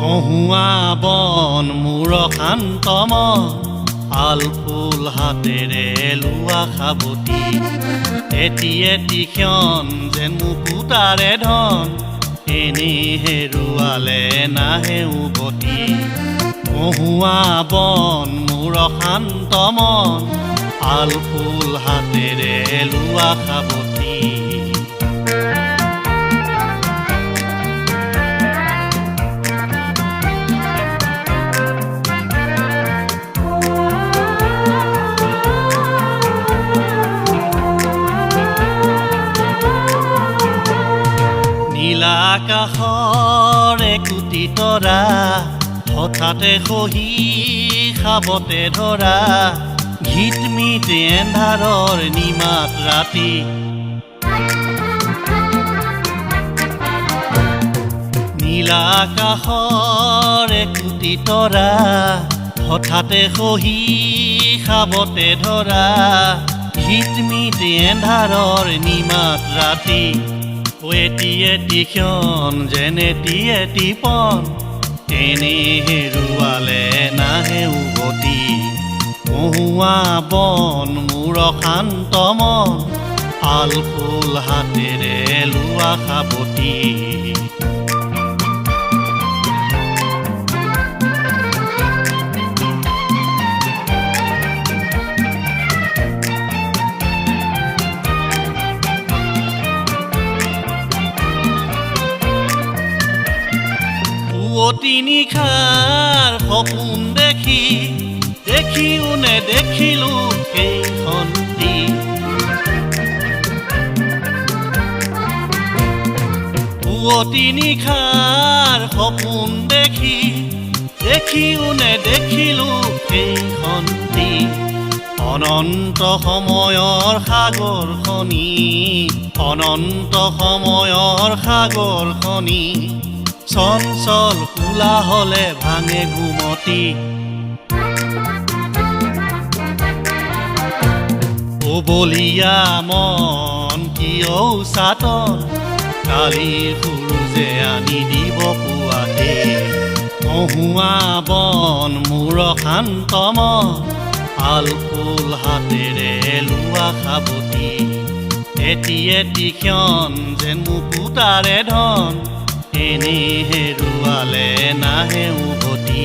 কহুৱা বন মূৰ শান্তম আল ফুল হাতেৰে লোৱা সাৱটি এটি এটি ক্ষণ যেন মুকুতাৰে ধন এনেই হেৰুৱালে নাহে উভতি কহুৱা বন মূৰ শান্তম আল ফুল হাতেৰে লোৱা সাৱটি নীলা আকাশৰ একোটি তৰা হঠাতে খহি খাবতে ধৰা ঘিটমিট এন্ধাৰৰ নিমাত ৰাতি নীলা আকাশৰ একোটি তৰা হঠাতে খহি খাবতে ধৰা ঘিটমিট এন্ধাৰৰ নিমাত ৰাতি এটি এটি ক্ষণ যেন এটি এটি পণ এনেই হেৰুৱালে নাহে উভতি কহুৱা বন মূৰ শান্তম আল ফুল হাতেৰে লোৱা সাৱটি পুৱতি নিশাৰ সপোন দেখি দেখিও নেদেখিলোঁ সেইখন দিন পুৱতি নিশাৰ সপোন দেখি দেখিও নেদেখিলোঁ সেইখন দিন অনন্ত সময়ৰ সাগৰখনি অনন্ত সময়ৰ সাগৰখনি চঞ্চল ফুলা হলে ভাঙে ঘুমতি ও বলিয়া মন কিয় চাতন কালি সূৰুজে আনি দিব পুৱাতে কহুৱা বন মূৰ শান্তম আল ফুল হাতেৰে লোৱা সাৱটি এটি এটি ক্ষণ যেন মুকুতাৰে ধন এনেই হেৰুৱালে নাহে উভতি